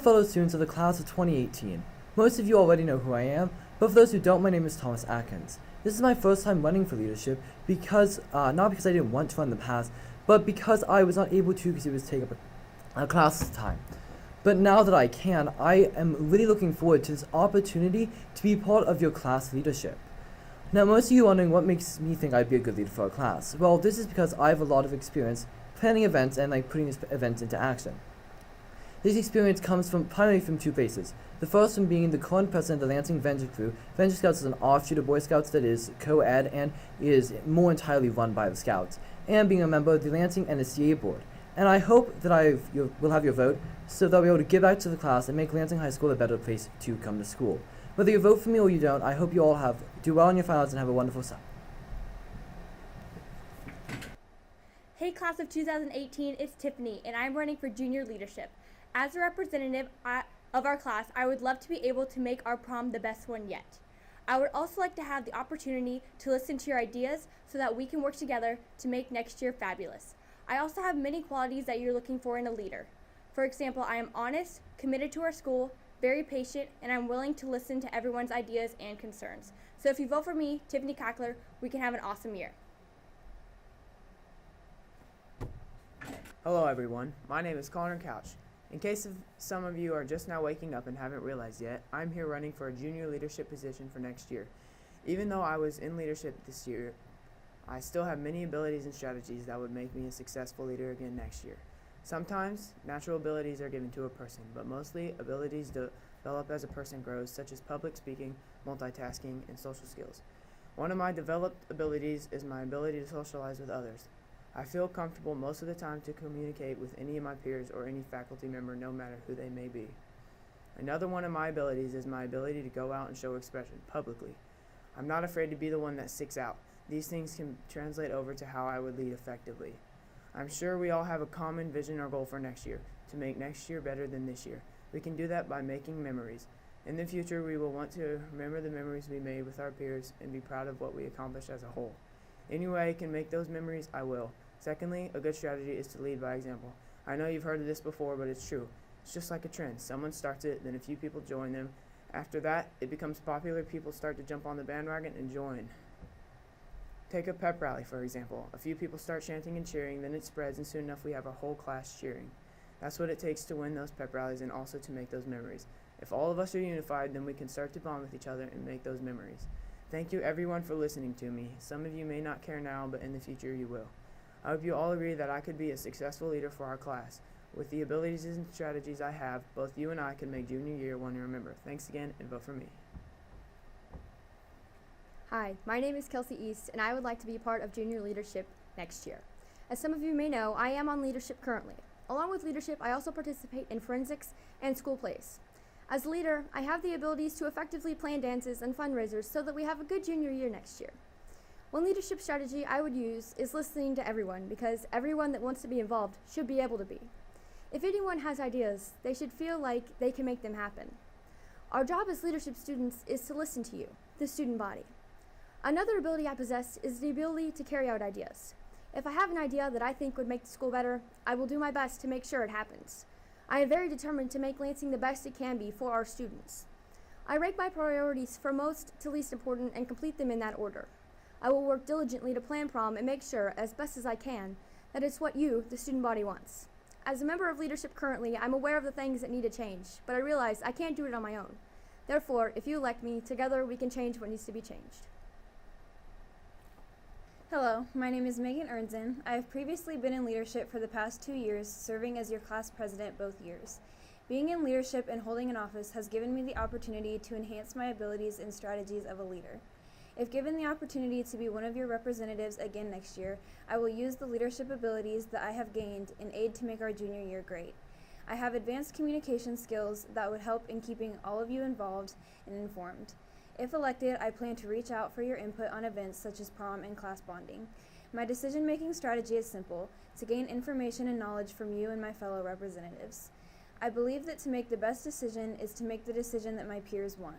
fellow students of the class of 2018. Most of you already know who I am, but for those who don't, my name is Thomas Atkins. This is my first time running for leadership because, not because I didn't want to run in the past, but because I was not able to because it was taking up a class at the time. But now that I can, I am really looking forward to this opportunity to be part of your class leadership. Now, most of you are wondering what makes me think I'd be a good leader for a class. Well, this is because I have a lot of experience planning events and putting these events into action. This experience comes primarily from two places. The first one being the current president of the Lansing Venture Crew. Venture Scouts is an offshoot of Boy Scouts that is co-ed and is more entirely run by the Scouts, and being a member of the Lansing NSCA board. And I hope that will have your vote so that I'll be able to give back to the class and make Lansing High School a better place to come to school. Whether you vote for me or you don't, I hope you all do well in your finals and have a wonderful summer. Hey class of 2018, it's Tiffany, and I'm running for junior leadership. As a representative of our class, I would love to be able to make our prom the best one yet. I would also like to have the opportunity to listen to your ideas so that we can work together to make next year fabulous. I also have many qualities that you're looking for in a leader. For example, I am honest, committed to our school, very patient, and I'm willing to listen to everyone's ideas and concerns. So if you vote for me, Tiffany Cackler, we can have an awesome year. Hello everyone, my name is Connor Couch. In case some of you are just now waking up and haven't realized yet, I'm here running for a junior leadership position for next year. Even though I was in leadership this year, I still have many abilities and strategies that would make me a successful leader again next year. Sometimes, natural abilities are given to a person, but mostly abilities develop as a person grows, such as public speaking, multitasking, and social skills. One of my developed abilities is my ability to socialize with others. I feel comfortable most of the time to communicate with any of my peers or any faculty member, no matter who they may be. Another one of my abilities is my ability to go out and show expression publicly. I'm not afraid to be the one that sticks out. These things can translate over to how I would lead effectively. I'm sure we all have a common vision or goal for next year, to make next year better than this year. We can do that by making memories. In the future, we will want to remember the memories we made with our peers and be proud of what we accomplished as a whole. Any way I can make those memories, I will. Secondly, a good strategy is to lead by example. I know you've heard of this before, but it's true. It's just like a trend. Someone starts it, then a few people join them. After that, it becomes popular. People start to jump on the bandwagon and join. Take a pep rally, for example. A few people start chanting and cheering, then it spreads, and soon enough we have our whole class cheering. That's what it takes to win those pep rallies and also to make those memories. If all of us are unified, then we can start to bond with each other and make those memories. Thank you everyone for listening to me. Some of you may not care now, but in the future you will. I hope you all agree that I could be a successful leader for our class. With the abilities and strategies I have, both you and I can make junior year one to remember. Thanks again, and vote for me. Hi, my name is Kelsey East, and I would like to be part of junior leadership next year. As some of you may know, I am on leadership currently. Along with leadership, I also participate in forensics and school plays. As a leader, I have the abilities to effectively plan dances and fundraisers so that we have a good junior year next year. One leadership strategy I would use is listening to everyone, because everyone that wants to be involved should be able to be. If anyone has ideas, they should feel like they can make them happen. Our job as leadership students is to listen to you, the student body. Another ability I possess is the ability to carry out ideas. If I have an idea that I think would make the school better, I will do my best to make sure it happens. I am very determined to make Lansing the best it can be for our students. I rank my priorities from most to least important and complete them in that order. I will work diligently to plan prom and make sure, as best as I can, that it's what you, the student body, wants. As a member of leadership currently, I'm aware of the things that need to change, but I realize I can't do it on my own. Therefore, if you elect me, together we can change what needs to be changed. Hello, my name is Megan Ernzen. I have previously been in leadership for the past 2 years, serving as your class president both years. Being in leadership and holding an office has given me the opportunity to enhance my abilities and strategies of a leader. If given the opportunity to be one of your representatives again next year, I will use the leadership abilities that I have gained in aid to make our junior year great. I have advanced communication skills that would help in keeping all of you involved and informed. If elected, I plan to reach out for your input on events such as prom and class bonding. My decision-making strategy is simple: to gain information and knowledge from you and my fellow representatives. I believe that to make the best decision is to make the decision that my peers want.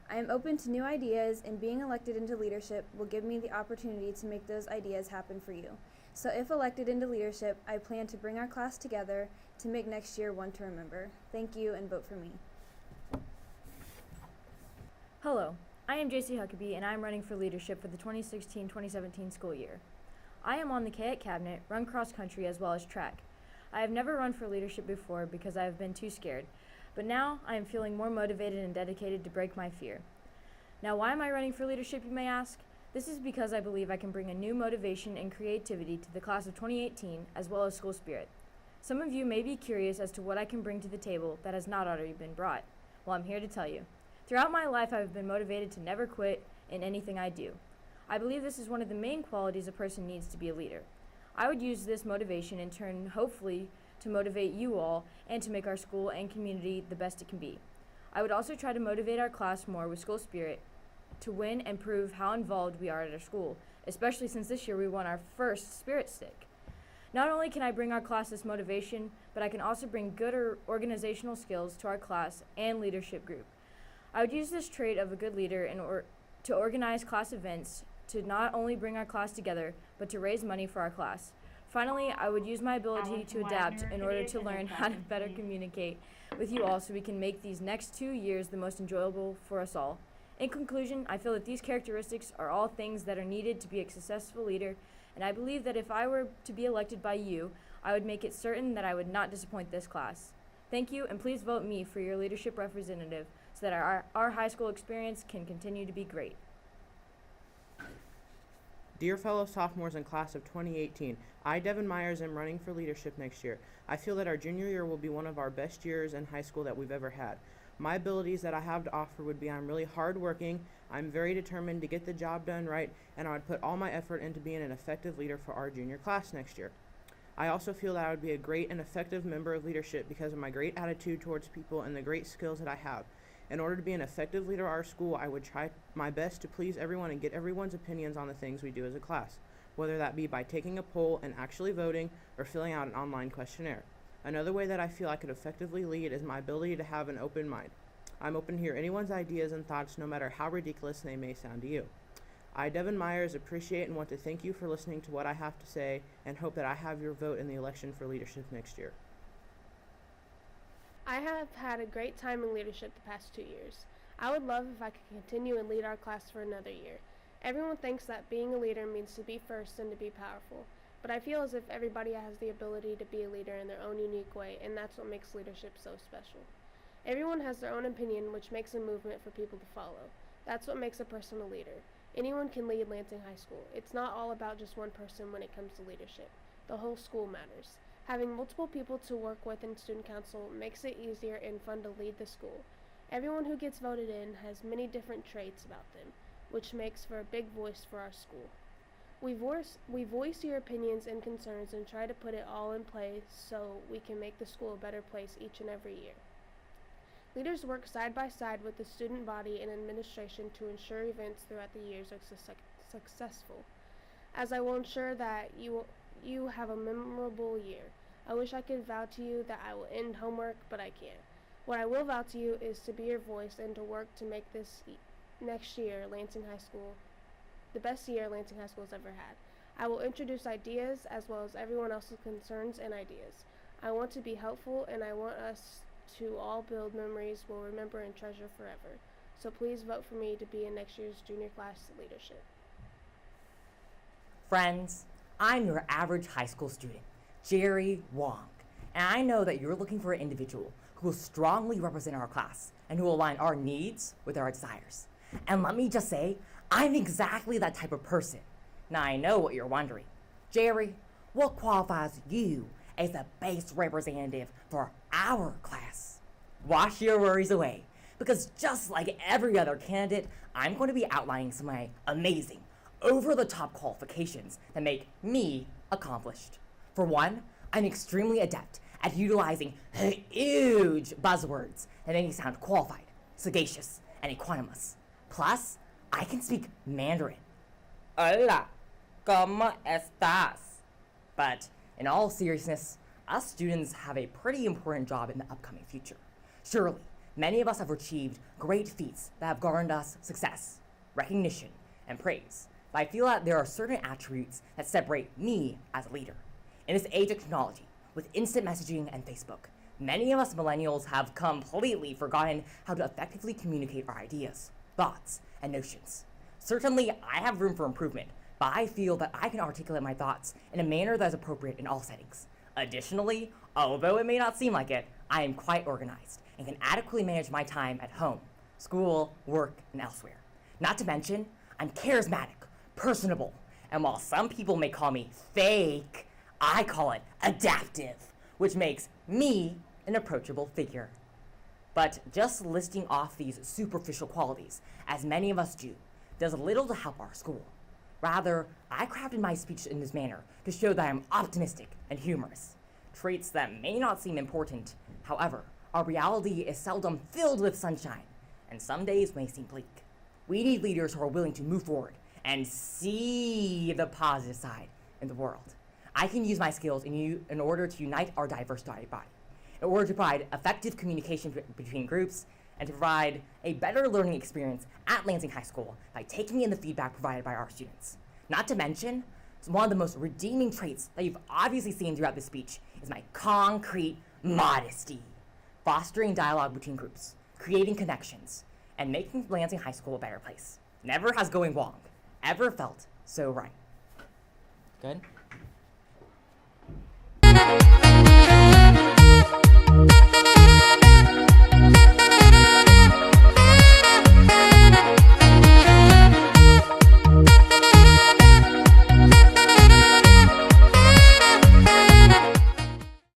I am open to new ideas, and being elected into leadership will give me the opportunity to make those ideas happen for you. So if elected into leadership, I plan to bring our class together to make next year one to remember. Thank you, and vote for me. Hello, I am Jaci Huckabee, and I am running for leadership for the 2016-2017 school year. I am on the Cadet Cabinet, run cross country as well as track. I have never run for leadership before because I have been too scared, but now I am feeling more motivated and dedicated to break my fear. Now, why am I running for leadership, you may ask? This is because I believe I can bring a new motivation and creativity to the class of 2018 as well as school spirit. Some of you may be curious as to what I can bring to the table that has not already been brought. Well, I'm here to tell you. Throughout my life, I have been motivated to never quit in anything I do. I believe this is one of the main qualities a person needs to be a leader. I would use this motivation in turn, hopefully, to motivate you all and to make our school and community the best it can be. I would also try to motivate our class more with school spirit to win and prove how involved we are at our school, especially since this year we won our first Spirit Stick. Not only can I bring our class this motivation, but I can also bring good organizational skills to our class and leadership group. I would use this trait of a good leader to organize class events to not only bring our class together, but to raise money for our class. Finally, I would use my ability to adapt in order to learn how to better communicate with you all so we can make these next 2 years the most enjoyable for us all. In conclusion, I feel that these characteristics are all things that are needed to be a successful leader, and I believe that if I were to be elected by you, I would make it certain that I would not disappoint this class. Thank you, and please vote me for your leadership representative so that our high school experience can continue to be great. Dear fellow sophomores in class of 2018, I, Devan Meyers, am running for leadership next year. I feel that our junior year will be one of our best years in high school that we've ever had. My abilities that I have to offer would be I'm really hardworking, I'm very determined to get the job done right, and I would put all my effort into being an effective leader for our junior class next year. I also feel that I would be a great and effective member of leadership because of my great attitude towards people and the great skills that I have. In order to be an effective leader of our school, I would try my best to please everyone and get everyone's opinions on the things we do as a class, whether that be by taking a poll and actually voting or filling out an online questionnaire. Another way that I feel I could effectively lead is my ability to have an open mind. I'm open to hear anyone's ideas and thoughts, no matter how ridiculous they may sound to you. I, Devan Meyers, appreciate and want to thank you for listening to what I have to say and hope that I have your vote in the election for leadership next year. I have had a great time in leadership the past 2 years. I would love if I could continue and lead our class for another year. Everyone thinks that being a leader means to be first and to be powerful, but I feel as if everybody has the ability to be a leader in their own unique way, and that's what makes leadership so special. Everyone has their own opinion, which makes a movement for people to follow. That's what makes a person a leader. Anyone can lead Lansing High School. It's not all about just one person when it comes to leadership. The whole school matters. Having multiple people to work with in student council makes it easier and fun to lead the school. Everyone who gets voted in has many different traits about them, which makes for a big voice for our school. We voice your opinions and concerns and try to put it all in place so we can make the school a better place each and every year. Leaders work side by side with the student body and administration to ensure events throughout the years are successful, as I will ensure that you have a memorable year. I wish I could vow to you that I will end homework, but I can't. What I will vow to you is to be your voice and to work to make this next year Lansing High School the best year Lansing High School has ever had. I will introduce ideas as well as everyone else's concerns and ideas. I want to be helpful, and I want us to all build memories we'll remember and treasure forever. So please vote for me to be in next year's junior class leadership. Friends, I'm your average high school student, Jerry Wong, and I know that you're looking for an individual who will strongly represent our class and who will align our needs with our desires. And let me just say, I'm exactly that type of person. Now I know what you're wondering. Jerry, what qualifies you as the base representative for our class? Wash your worries away, because just like every other candidate, I'm going to be outlining some of my amazing, over-the-top qualifications that make me accomplished. For one, I'm extremely adept at utilizing huge buzzwords that make me sound qualified, sagacious, and equanimous. Plus, I can speak Mandarin. Hola, ¿cómo estás? But in all seriousness, us students have a pretty important job in the upcoming future. Surely, Many of us have achieved great feats that have garnered us success, recognition, and praise. But I feel that there are certain attributes that separate me as a leader. In this age of technology, with instant messaging and Facebook, many of us millennials have completely forgotten how to effectively communicate our ideas, thoughts, and notions. Certainly, I have room for improvement, but I feel that I can articulate my thoughts in a manner that is appropriate in all settings. Additionally, although it may not seem like it, I am quite organized and can adequately manage my time at home, school, work, and elsewhere. Not to mention, I'm charismatic, personable, and while some people may call me fake, I call it adaptive, which makes me an approachable figure. But just listing off these superficial qualities, as many of us do, does little to help our school. Rather, I crafted my speech in this manner to show that I am optimistic and humorous. Traits that may not seem important, however, our reality is seldom filled with sunshine, and some days may seem bleak. We need leaders who are willing to move forward and see the positive side in the world. I can use my skills in order to unite our diverse body, in order to provide effective communication between groups, and to provide a better learning experience at Lansing High School by taking in the feedback provided by our students. Not to mention, one of the most redeeming traits that you've obviously seen throughout this speech is my concrete modesty. Fostering dialogue between groups, creating connections, and making Lansing High School a better place. Never has going Wong ever felt so right. Good?